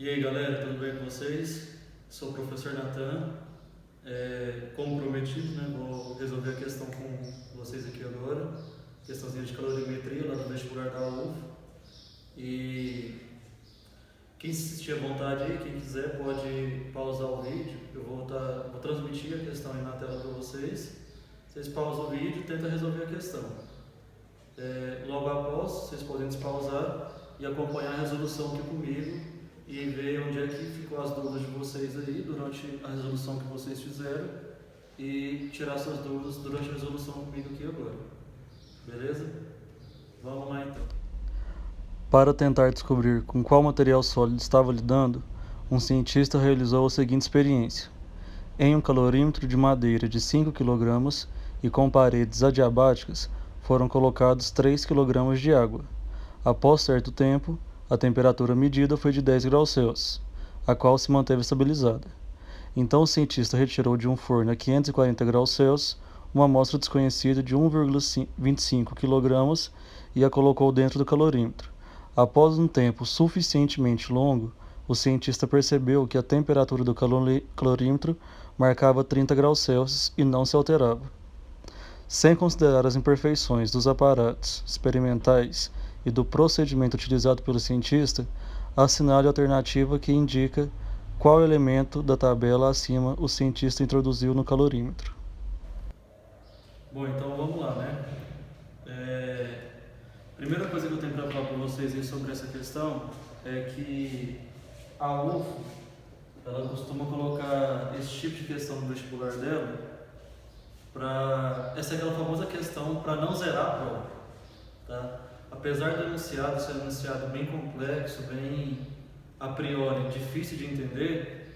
E aí galera, tudo bem com vocês? Sou o professor Natan. Como prometido, né, vou resolver a questão com vocês aqui agora. Questãozinha de calorimetria lá do vestibular da UF. E quem se sentir à vontade aí, quem quiser pode pausar o vídeo. Eu vou transmitir a questão aí na tela para vocês. Vocês pausam o vídeo e tentam resolver a questão. Logo após, vocês podem despausar e acompanhar a resolução aqui comigo e ver onde é que ficou as dúvidas de vocês aí durante a resolução que vocês fizeram e tirar suas dúvidas durante a resolução comigo aqui agora. Beleza? Vamos lá então. Para tentar descobrir com qual material sólido estava lidando, um cientista realizou a seguinte experiência. Em um calorímetro de madeira de 5 kg e com paredes adiabáticas, foram colocados 3 kg de água. Após certo tempo, a temperatura medida foi de 10 graus Celsius, a qual se manteve estabilizada. Então o cientista retirou de um forno a 540 graus Celsius uma amostra desconhecida de 1,25 kg e a colocou dentro do calorímetro. Após um tempo suficientemente longo, o cientista percebeu que a temperatura do calorímetro marcava 30 graus Celsius e não se alterava. Sem considerar as imperfeições dos aparatos experimentais e do procedimento utilizado pelo cientista, assinale a alternativa que indica qual elemento da tabela acima o cientista introduziu no calorímetro. Bom, então vamos lá, né? Primeira coisa que eu tenho para falar para vocês aí sobre essa questão é que a UFO, ela costuma colocar esse tipo de questão no vestibular dela essa é aquela famosa questão para não zerar a prova, tá? Apesar do enunciado ser um enunciado bem complexo, bem a priori difícil de entender,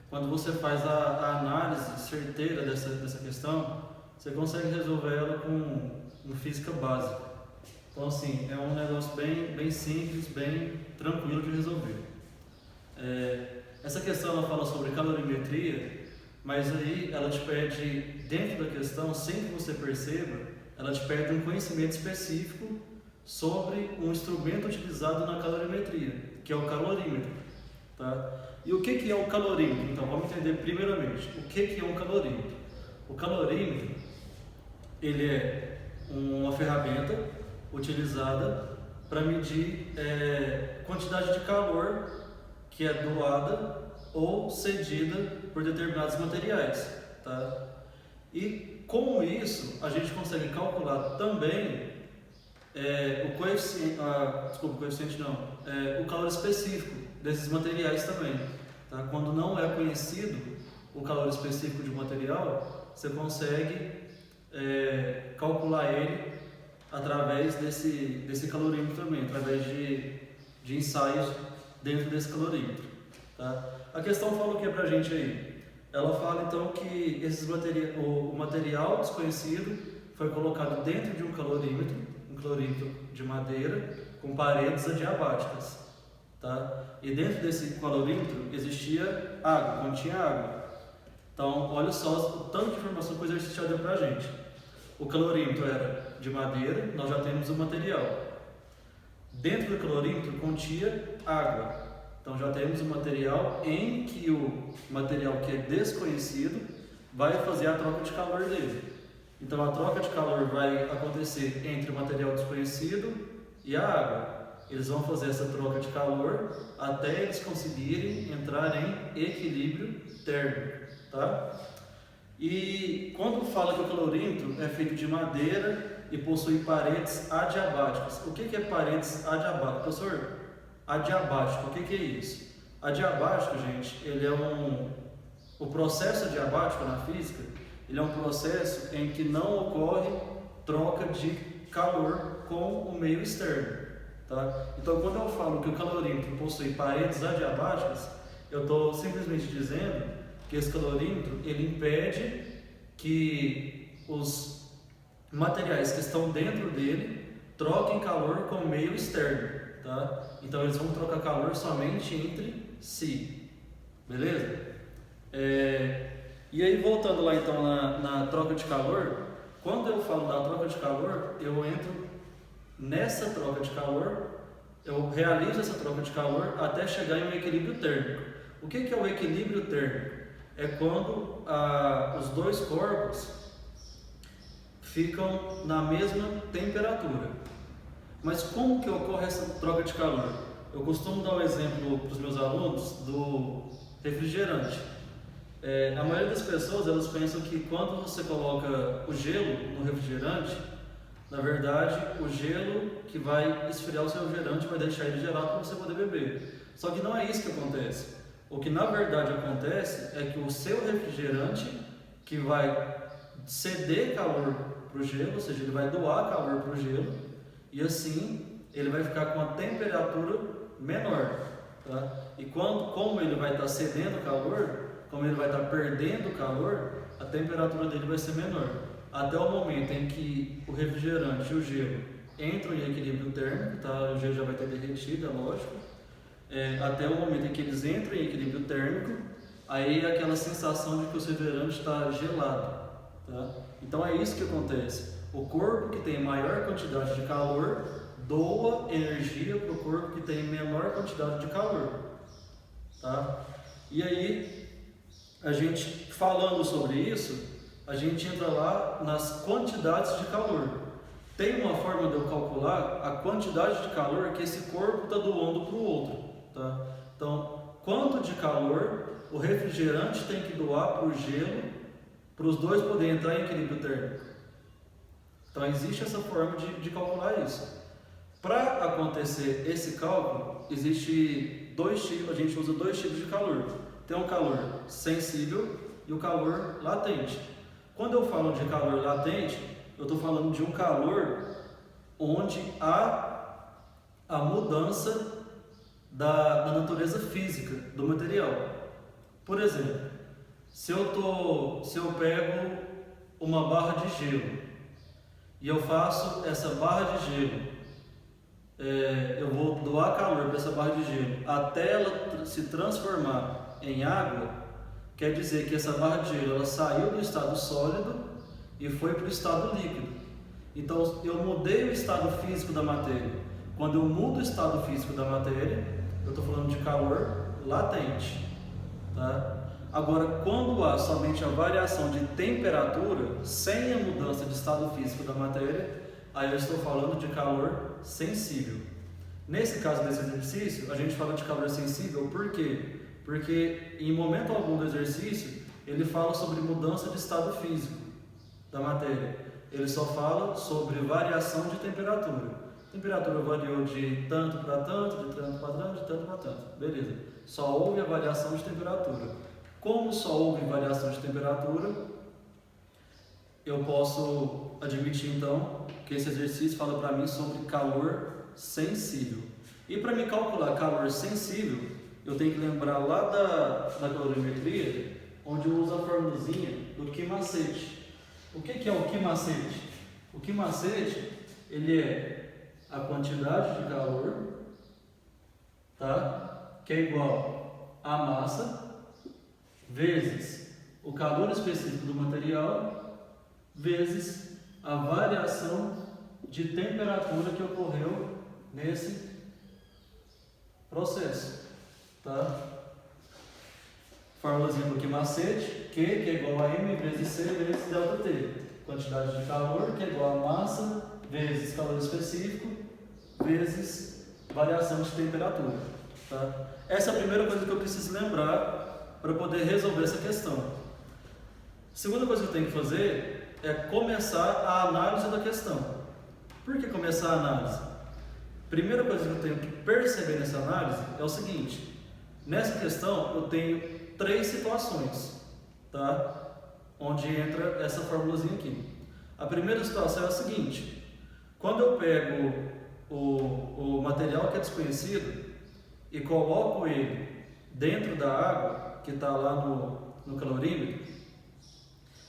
quando você faz a análise certeira dessa questão, você consegue resolver ela com física básica. Então assim, é um negócio bem simples, bem tranquilo de resolver. Essa questão ela fala sobre calorimetria, mas aí ela te pede, dentro da questão, sem que você perceba, ela te pede um conhecimento específico sobre um instrumento utilizado na calorimetria, que é o calorímetro. Tá? E o que é o calorímetro? Então vamos entender primeiramente o que é um calorímetro. O calorímetro ele é uma ferramenta utilizada para medir quantidade de calor que é doada ou cedida por determinados materiais, tá? E com isso a gente consegue calcular também o calor específico desses materiais também, tá? Quando não é conhecido o calor específico de um material, você consegue calcular ele através desse calorímetro também, através de ensaios dentro desse calorímetro, tá? A questão fala o que pra gente aí? Ela fala então que o material desconhecido foi colocado dentro de um calorímetro de madeira com paredes adiabáticas, tá? E dentro desse calorímetro existia água, continha água. Então olha só o tanto de informação que o exercício já deu pra gente. O calorímetro era de madeira, nós já temos o material. Dentro do calorímetro continha água. Então já temos o material em que o material que é desconhecido vai fazer a troca de calor dele. Então a troca de calor vai acontecer entre o material desconhecido e a água. Eles vão fazer essa troca de calor até eles conseguirem entrar em equilíbrio térmico, tá? E quando fala que o calorímetro é feito de madeira e possui paredes adiabáticas, o que é paredes adiabáticas? Professor, adiabático, o que é isso? Adiabático, gente, ele é o processo adiabático na física, ele é um processo em que não ocorre troca de calor com o meio externo, tá? Então, quando eu falo que o calorímetro possui paredes adiabáticas, eu estou simplesmente dizendo que esse calorímetro ele impede que os materiais que estão dentro dele troquem calor com o meio externo, tá? Então eles vão trocar calor somente entre si, beleza? E aí voltando lá então na troca de calor, quando eu falo da troca de calor, eu entro nessa troca de calor eu realizo essa troca de calor até chegar em um equilíbrio térmico. O que é o equilíbrio térmico? É quando os dois corpos ficam na mesma temperatura. Mas como que ocorre essa troca de calor? Eu costumo dar um exemplo para os meus alunos do refrigerante. A maioria das pessoas, elas pensam que quando você coloca o gelo no refrigerante, na verdade, o gelo que vai esfriar o seu refrigerante vai deixar ele gelado para você poder beber. Só que não é isso que acontece. O que na verdade acontece é que o seu refrigerante, que vai ceder calor para o gelo, ou seja, ele vai doar calor para o gelo, e assim ele vai ficar com a temperatura menor. Tá? E como ele vai estar cedendo calor, como ele vai estar perdendo calor, a temperatura dele vai ser menor. Até o momento em que o refrigerante e o gelo entram em equilíbrio térmico, tá? O gelo já vai ter derretido, é lógico. Até o momento em que eles entram em equilíbrio térmico, aí é aquela sensação de que o refrigerante está gelado. Tá? Então é isso que acontece. O corpo que tem maior quantidade de calor doa energia para o corpo que tem menor quantidade de calor. Tá? E aí, a gente falando sobre isso, a gente entra lá nas quantidades de calor. Tem uma forma de eu calcular a quantidade de calor que esse corpo está doando para o outro. Tá? Então, quanto de calor o refrigerante tem que doar para o gelo para os dois poderem entrar em equilíbrio térmico. Então, existe essa forma de calcular isso. Para acontecer esse cálculo, existe dois tipos, a gente usa dois tipos de calor. Tem o calor sensível e o calor latente. Quando eu falo de calor latente, eu estou falando de um calor onde há a mudança da natureza física do material. Por exemplo, se eu pego uma barra de gelo e eu faço essa barra de gelo, eu vou doar calor para essa barra de gelo até ela se transformar em água, quer dizer que essa barra de gelo ela saiu do estado sólido e foi para o estado líquido. Então eu mudei o estado físico da matéria. Quando eu mudo o estado físico da matéria, eu estou falando de calor latente. Tá? Agora, quando há somente a variação de temperatura, sem a mudança de estado físico da matéria, aí eu estou falando de calor sensível. Nesse caso desse exercício, a gente fala de calor sensível por quê? Porque em momento algum do exercício, ele fala sobre mudança de estado físico da matéria. Ele só fala sobre variação de temperatura. A temperatura variou de tanto para tanto, de tanto para tanto, de tanto para tanto. Beleza. Só houve a variação de temperatura. Como só houve variação de temperatura, eu posso admitir então que esse exercício fala para mim sobre calor sensível. E para me calcular calor sensível, eu tenho que lembrar lá da calorimetria, onde eu uso a formulazinha do Q-macete. O que é o Q-macete? O Q-macete, ele é a quantidade de calor, tá? Que é igual a massa vezes o calor específico do material vezes a variação de temperatura que ocorreu nesse processo, tá? Formulazinha do Q-macete, Q que é igual a M vezes C vezes ΔT. Quantidade de calor que é igual a massa vezes calor específico vezes variação de temperatura. Tá? Essa é a primeira coisa que eu preciso lembrar para poder resolver essa questão. A segunda coisa que eu tenho que fazer é começar a análise da questão. Por que começar a análise? Primeira coisa que eu tenho que perceber nessa análise é o seguinte: nessa questão eu tenho três situações, tá? Onde entra essa formulazinha aqui. A primeira situação é a seguinte: quando eu pego o material que é desconhecido e coloco ele dentro da água que está lá no calorímetro,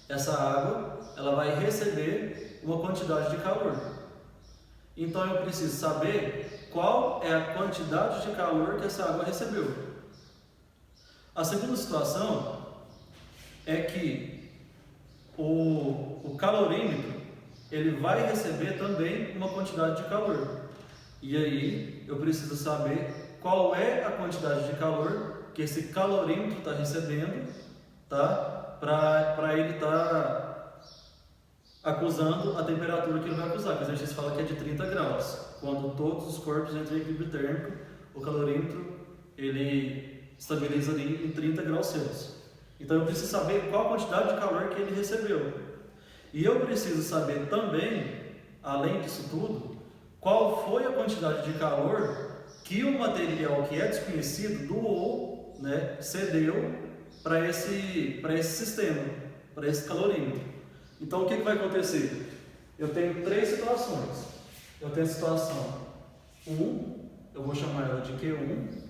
essa água ela vai receber uma quantidade de calor. Então eu preciso saber qual é a quantidade de calor que essa água recebeu. A segunda situação é que o calorímetro ele vai receber também uma quantidade de calor. E aí eu preciso saber qual é a quantidade de calor que esse calorímetro está recebendo, tá? Para ele estar acusando a temperatura que ele vai acusar, que o exercício fala que é de 30 graus. Quando todos os corpos entram em equilíbrio térmico, o calorímetro ele estabiliza ali em 30 graus Celsius. Então eu preciso saber qual a quantidade de calor que ele recebeu. E eu preciso saber também, além disso tudo, qual foi a quantidade de calor que o material que é desconhecido doou, né, cedeu para esse sistema, para esse calorímetro. Então o que vai acontecer? Eu tenho três situações. Eu tenho a situação 1, eu vou chamar ela de Q1,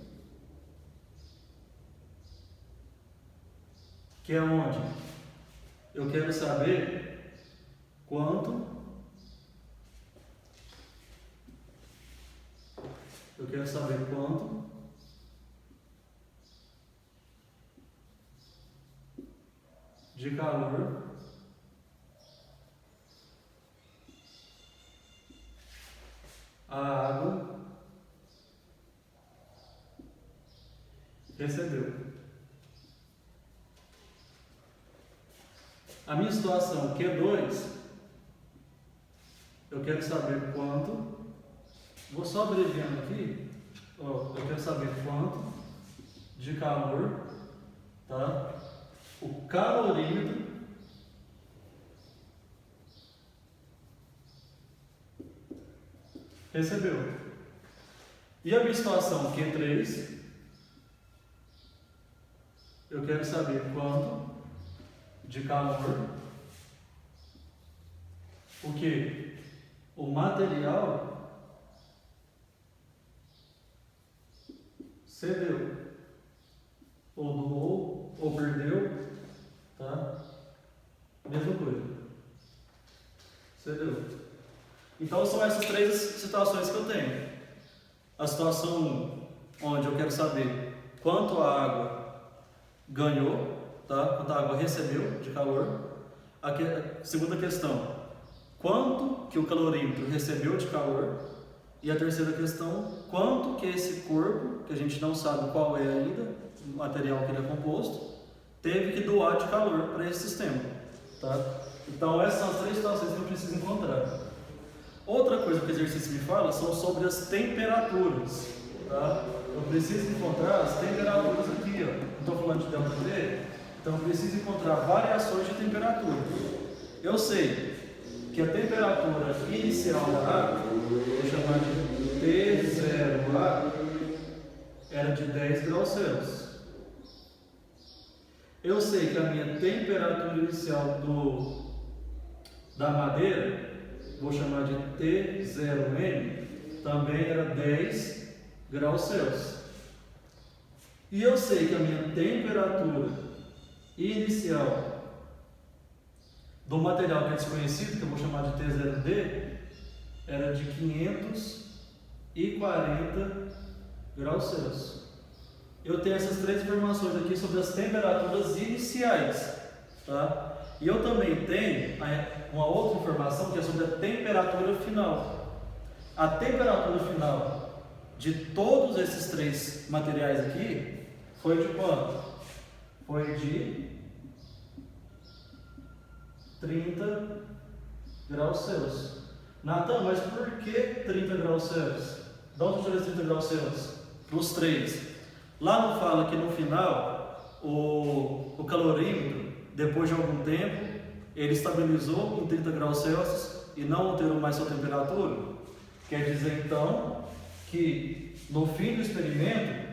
que é onde eu quero saber quanto de calor a água recebeu. A minha situação Q2, eu quero saber quanto, vou só abreviando aqui, eu quero saber quanto de calor, tá? O calorímetro recebeu. E a minha situação Q3, eu quero saber quanto de calor o que? O material cedeu, ou doou, ou perdeu, tá? Mesma coisa. Cedeu. Então são essas três situações que eu tenho. A situação 1, onde eu quero saber quanto a água ganhou, tá? Quanto a água recebeu de calor. A segunda questão, quanto que o calorímetro recebeu de calor. E a terceira questão, quanto que esse corpo, que a gente não sabe qual é ainda, o material que ele é composto, teve que doar de calor para esse sistema, tá? Então essas são as três situações que eu preciso encontrar. Outra coisa que o exercício me fala são sobre as temperaturas, tá? Eu preciso encontrar as temperaturas aqui, ó. Não estou falando de delta T, então eu preciso encontrar variações de temperatura. Eu sei que a temperatura inicial da água, vou chamar de T0A, era de 10 graus Celsius. Eu sei que a minha temperatura inicial da madeira, vou chamar de T0M, também era 10 graus Celsius. E eu sei que a minha temperatura inicial do material que é desconhecido, que eu vou chamar de T0D, era de 540 graus Celsius. Eu tenho essas três informações aqui sobre as temperaturas iniciais, tá? E eu também tenho uma outra informação que é sobre a temperatura final. A temperatura final de todos esses três materiais aqui foi de quanto? Foi de 30 graus Celsius. Natan, mas por que 30 graus Celsius? De onde tirou os 30 graus Celsius? Para os três. Lá não fala que no final o calorímetro, depois de algum tempo, ele estabilizou em 30 graus Celsius e não alterou mais sua temperatura? Quer dizer então que no fim do experimento,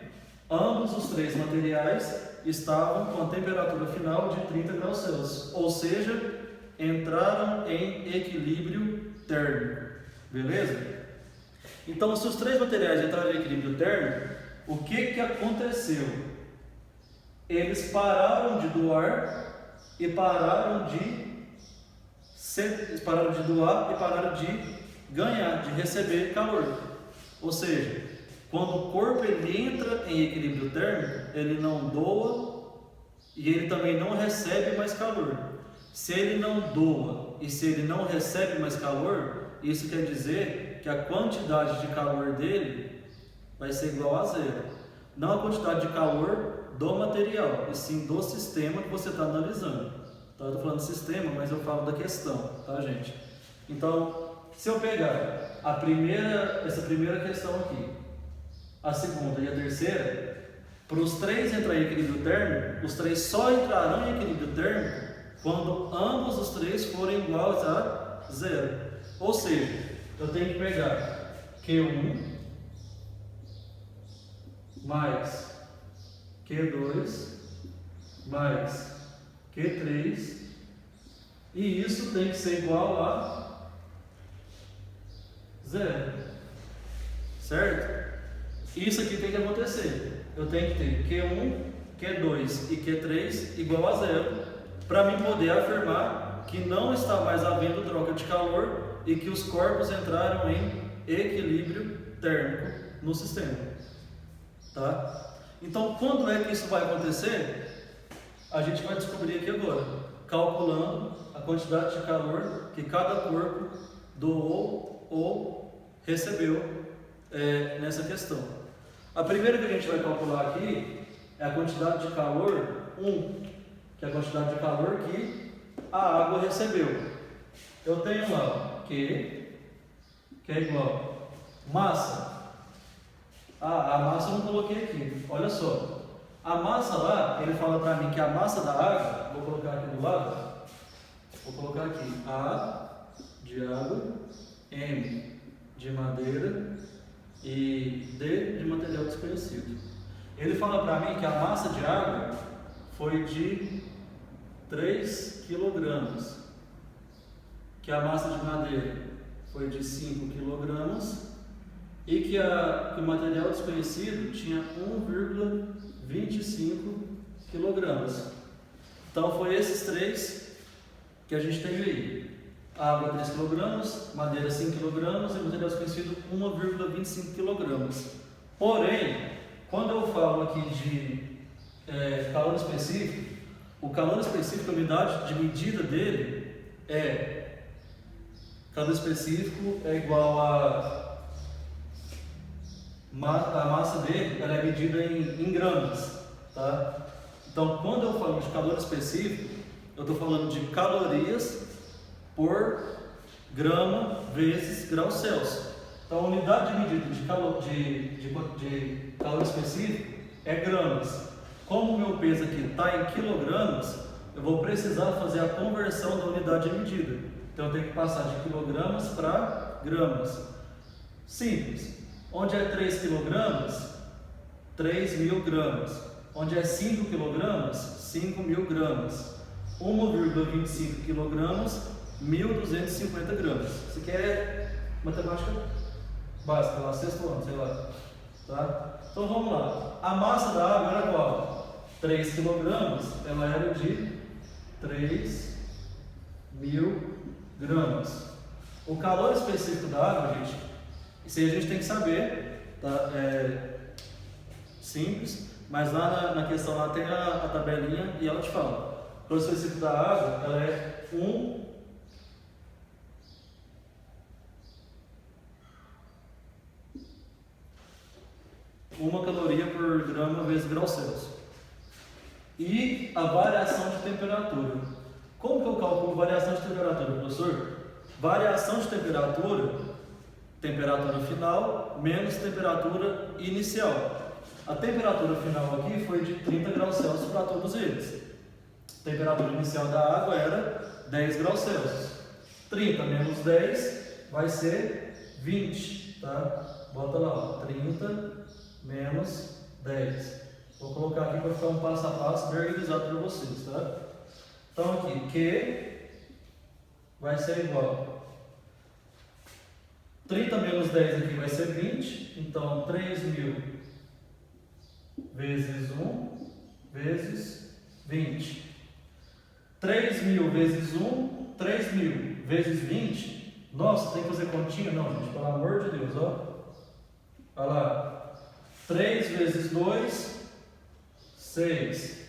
ambos os três materiais estavam com a temperatura final de 30 graus Celsius, ou seja, entraram em equilíbrio térmico, beleza? Então, se os três materiais entraram em equilíbrio térmico, o que aconteceu? Eles pararam de doar e pararam de ganhar, de receber calor. Ou seja, quando o corpo ele entra em equilíbrio térmico, ele não doa e ele também não recebe mais calor. Se ele não doa e se ele não recebe mais calor, isso quer dizer que a quantidade de calor dele vai ser igual a zero. Não a quantidade de calor do material, e sim do sistema que você está analisando. Então, eu estou falando de sistema, mas eu falo da questão, tá, gente? Então, se eu pegar essa primeira questão aqui, a segunda e a terceira, para os três entrar em equilíbrio térmico, os três só entrarão em equilíbrio térmico quando ambos os três forem iguais a zero. Ou seja, eu tenho que pegar Q1 mais Q2 mais Q3, e isso tem que ser igual a zero, certo? Isso aqui tem que acontecer. Eu tenho que ter Q1, Q2 e Q3 igual a zero, para mim poder afirmar que não está mais havendo troca de calor e que os corpos entraram em equilíbrio térmico no sistema, tá? Então, quando é que isso vai acontecer? A gente vai descobrir aqui agora, calculando a quantidade de calor que cada corpo doou ou recebeu nessa questão. A primeira que a gente vai calcular aqui é a quantidade de calor 1, que é a quantidade de calor que a água recebeu. Eu tenho lá Q, que é igual massa. A massa eu não coloquei aqui, olha só. A massa lá, ele fala para mim que a massa da água, vou colocar aqui do lado, vou colocar aqui A de água, M de madeira e D de material desconhecido. Ele fala para mim que a massa de água foi de 3 kg, que a massa de madeira foi de 5 kg e que o material desconhecido tinha 1,25 kg. Então foi esses três que a gente teve aí. Água 3 kg, madeira 5 kg e material desconhecido 1,25 kg. Porém, quando eu falo aqui de calor específico, o calor específico, a unidade de medida dele calor específico é igual a massa dele, ela é medida em gramas, tá? Então, quando eu falo de calor específico, eu estou falando de calorias por grama vezes grau Celsius. Então, a unidade de medida de calor específico é gramas. Como o meu peso aqui está em quilogramas, eu vou precisar fazer a conversão da unidade de medida. Então, eu tenho que passar de quilogramas para gramas. Simples. Onde é 3 kg, 3.000 gramas. Onde é 5 kg, 5.000 gramas. 1,25 kg, 1.250 gramas. Isso aqui é matemática básica, lá, sexto ano, sei lá. Tá? Então vamos lá. A massa da água era qual? 3 kg, ela era de 3.000 gramas. O calor específico da água, gente, isso aí a gente tem que saber, tá? É simples, mas lá na questão lá tem a tabelinha e ela te fala. O calor específico da água, ela é 1 caloria por grama vezes grau Celsius. E a variação de temperatura. Como que eu calculo variação de temperatura, professor? Variação de temperatura final menos temperatura inicial. A temperatura final aqui foi de 30 graus Celsius para todos eles. A temperatura inicial da água era 10 graus Celsius. 30 menos 10 vai ser 20, tá? Bota lá, ó, 30 menos 10. Vou colocar aqui para ficar um passo a passo bem organizado para vocês, tá? Então aqui, Q vai ser igual 30 menos 10 aqui vai ser 20, então 3.000 vezes 1 vezes 20. 3.000 vezes 1, 3.000 vezes 20. Nossa, tem que fazer continha? Não, gente, pelo amor de Deus, ó. Olha lá. 3 vezes 2, 6.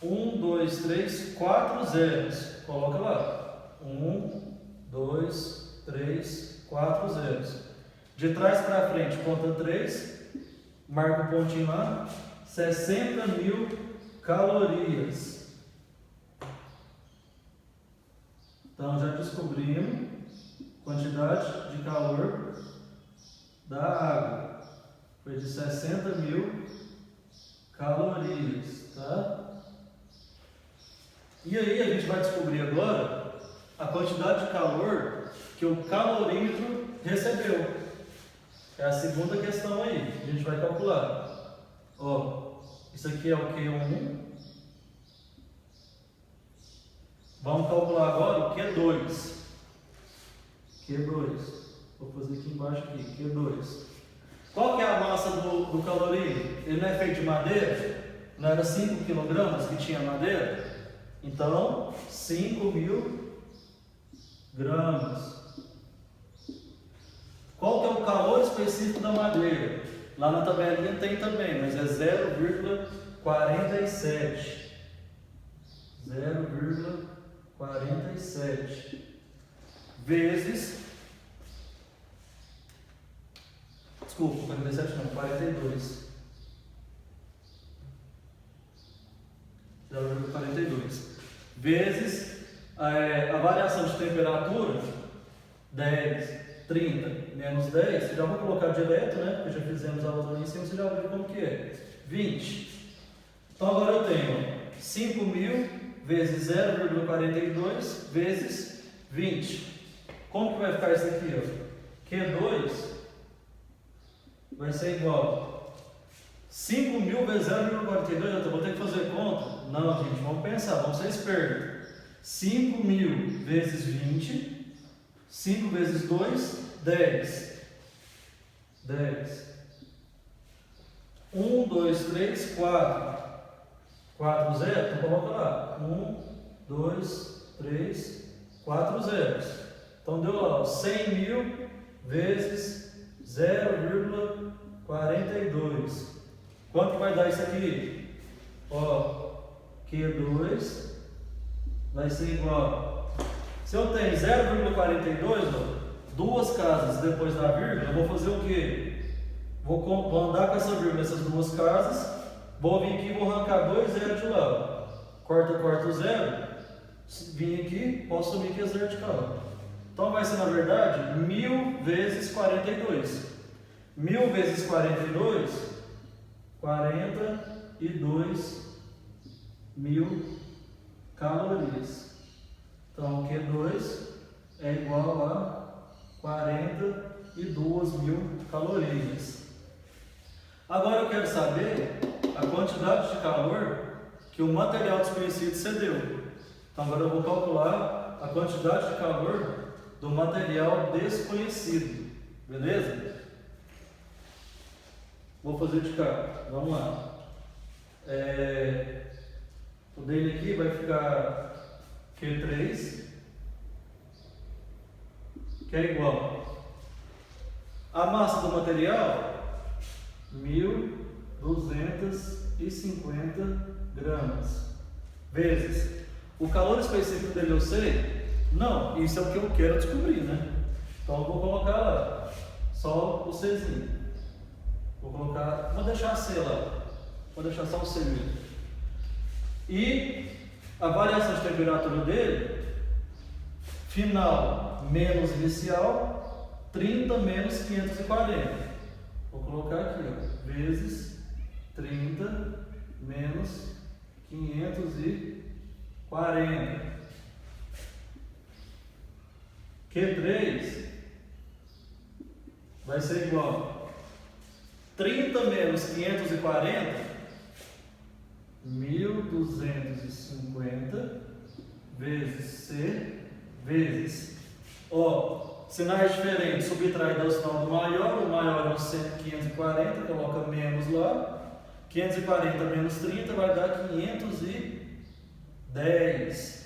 1, 2, 3, 4 zeros. Coloca lá. 1, 2, 3, 4 zeros. De trás para frente, conta 3. marca o pontinho lá, 60.000 calorias. Então já descobrimos quantidade de calor da água. Foi de 60.000 calorias, tá? E aí a gente vai descobrir agora a quantidade de calor que o calorímetro recebeu. É a segunda questão aí, a gente vai calcular. Ó, isso aqui é o Q1. Vamos calcular agora o Q2. Q2. Vou fazer aqui embaixo aqui, Q2. Qual que é a massa do calorímetro? Ele não é feito de madeira? Não era 5 kg que tinha madeira? Então, 5.000 gramas. Qual que é o calor específico da madeira? Lá na tabelinha tem também, mas é 0,47. 0,47 vezes... Desculpa, 47 não, 42. 0,42 vezes a variação de temperatura, 10, 30 menos 10, já vou colocar direto, né? Porque já fizemos a outra ali em cima, você já viu como que é. 20. Então agora eu tenho 5.000 vezes 0,42 vezes 20. Como que vai ficar isso aqui? Ó? Q2 vai ser igual 5.000 vezes 0,42, eu vou ter que fazer conta? Não, gente, vamos pensar, vamos ser espertos. 5.000 vezes 20, 5 vezes 2, 10. 10. 1, 2, 3, 4. 4 zeros, então coloca lá. 1, 2, 3, 4 zeros. Então deu lá, 100.000 vezes 0,42. Quanto vai dar isso aqui? Ó, Q2 vai ser igual. Se eu tenho 0,42, duas casas depois da vírgula, eu vou fazer o quê? Vou andar com essa vírgula nessas duas casas, vou vir aqui e vou arrancar 2 zeros de lá. Corta o zero, vim aqui, posso subir aqui a zero de cá. Então vai ser, na verdade, 1.000 vezes 42. 1.000 vezes 42, 42.000 calorias. Então, Q2 é igual a 42.000 calorias. Agora eu quero saber a quantidade de calor que o material desconhecido cedeu. Então, agora eu vou calcular a quantidade de calor do material desconhecido. Beleza? Vou fazer de cá. Vamos lá. O dele aqui vai ficar Q3, que é igual a massa do material, 1.250 gramas, vezes o calor específico dele eu sei? Não, isso é o que eu quero descobrir, né? Então eu vou colocar lá, só o Czinho. Vou deixar C lá, vou deixar só o C mesmo. E a variação de temperatura dele, final menos inicial, 30 menos 540. Vou colocar aqui, ó, vezes 30 menos 540. Q3 vai ser igual 30 menos 540, 1.250 vezes C vezes, sinais diferentes, subtrai do sinal do maior, o maior é o 540, coloca menos lá, 540 menos 30 vai dar 510.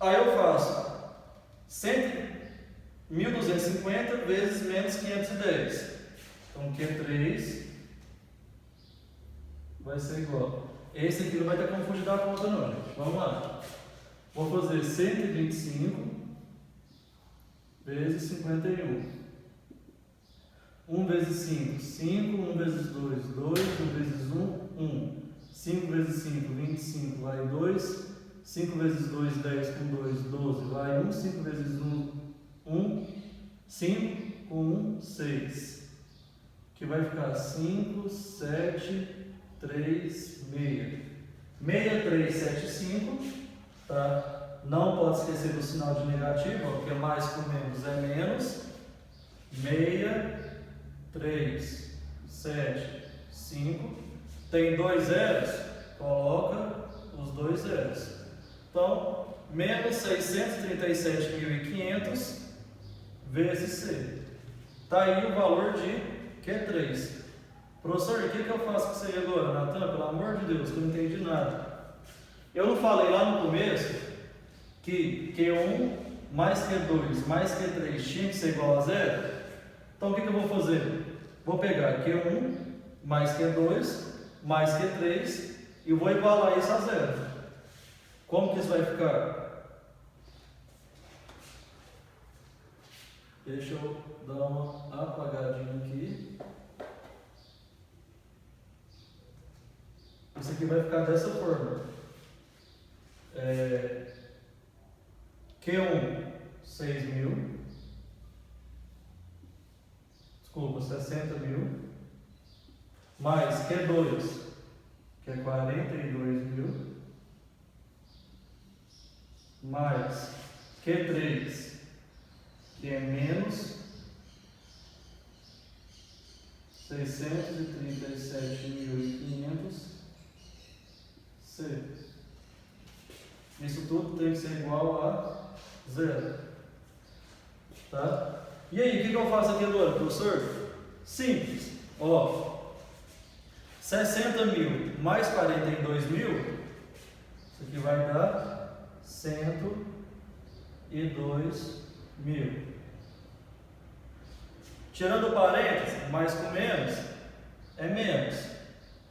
Aí eu faço 1.250 vezes menos 510. Então Q3 vai ser igual. Esse aqui não vai ter como fugir da conta não, gente. Vamos lá. Vou fazer 125 vezes 51. 1 vezes 5, 5. 1 vezes 2, 2. 1 vezes 1, 1. 5 vezes 5, 25, vai 2. 5 vezes 2, 10 com 2, 12, vai 1. 5 vezes 1, 1. 5 com 1, 6. Que vai ficar 5, 7, 3, meia. 6375, tá? Não pode esquecer do sinal de negativo, ó, porque mais com menos é menos. 6375. Tem 2 zeros, coloca os 2 zeros. Então, menos 637.500 vezes C. Tá aí o valor de Q3. Professor, o que eu faço com isso aí agora, Natan? Pelo amor de Deus, que eu não entendi nada. Eu não falei lá no começo que Q1 mais Q2 mais Q3 tinha que ser igual a zero? Então o que eu vou fazer? Vou pegar Q1 mais Q2 mais Q3 e vou igualar isso a zero. Como que isso vai ficar? Deixa eu dar uma apagadinha aqui. Isso aqui vai ficar dessa forma. Q1, 6.000. Desculpa, 60.000. Mais Q2, que é 42.000. Mais Q3, que é menos 637.500. C. Isso tudo tem que ser igual a zero. Tá? E aí, o que eu faço aqui agora, professor? Simples. Ó, 60.000 mais 42.000, isso aqui vai dar 102.000. Tirando o parênteses, mais com menos, é menos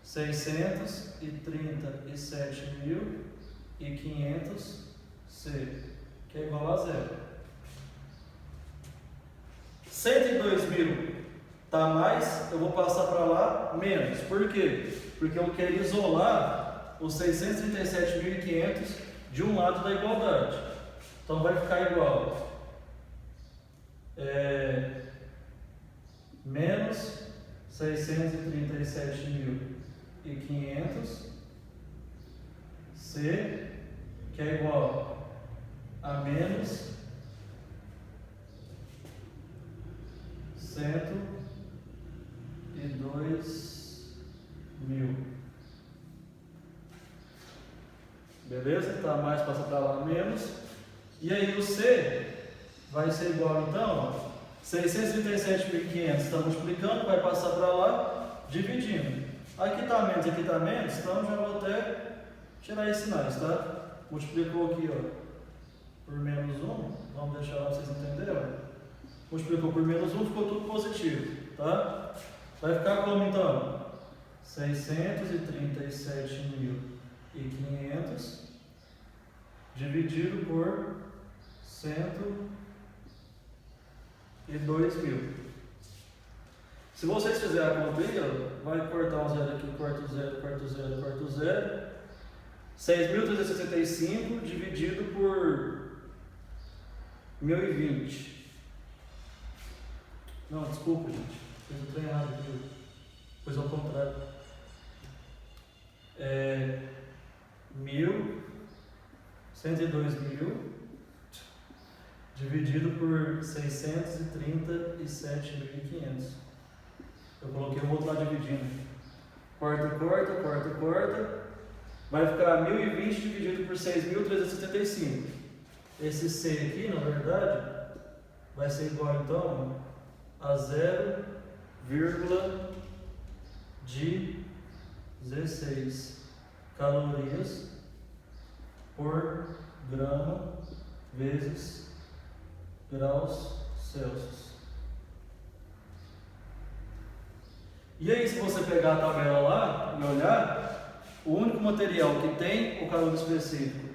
637.500 C, que é igual a zero. 102.000 está mais, eu vou passar para lá menos. Por quê? Porque eu quero isolar os 637.500 de um lado da igualdade. Então vai ficar igual menos 637.500 C, que é igual a menos 102.000. Beleza? Tá mais, passa para lá menos. E aí o C vai ser igual então, 637.500 está multiplicando, vai passar para lá, dividindo. Aqui está menos, então já vou até tirar esses sinais, tá? Multiplicou aqui, ó, por menos 1, vamos deixar lá para vocês entenderem, ó. Multiplicou por menos 1, ficou tudo positivo, tá? Vai ficar como então? 637.500 dividido por 102.000. Se vocês fizerem a conta aí, ó, vai cortar um zero aqui, corta o zero, corta o zero, corta o zero. 6.365 dividido por 1020. Não, desculpa, gente. Fiz o trem errado aqui. Pois ao contrário. 102.000 dividido por 637.500. Eu coloquei o outro lá dividindo. Corta, corta, corta, corta. Vai ficar 1020 dividido por 6.375. Esse C aqui, na verdade, vai ser igual então a 0,16 calorias por grama vezes graus Celsius. E aí, se você pegar a tabela lá e olhar, o único material que tem o calor específico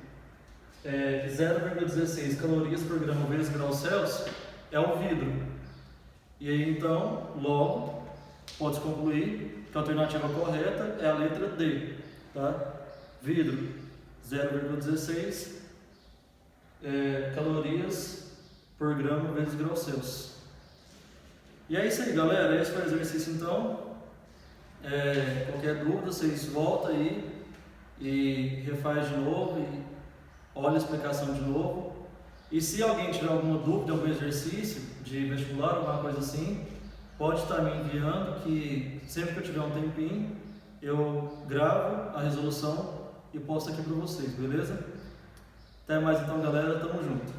0,16 calorias por grama vezes graus Celsius é o vidro. E aí então, logo, pode-se concluir que a alternativa correta é a letra D, tá? Vidro, 0,16 calorias por grama vezes graus Celsius. E é isso aí, galera. Esse foi o exercício então. Qualquer dúvida, vocês voltam aí e refaz de novo e olha a explicação de novo. E se alguém tiver alguma dúvida, algum exercício de vestibular, alguma coisa assim, pode estar me enviando, que sempre que eu tiver um tempinho, eu gravo a resolução e posto aqui para vocês, beleza? Até mais então, galera. Tamo junto.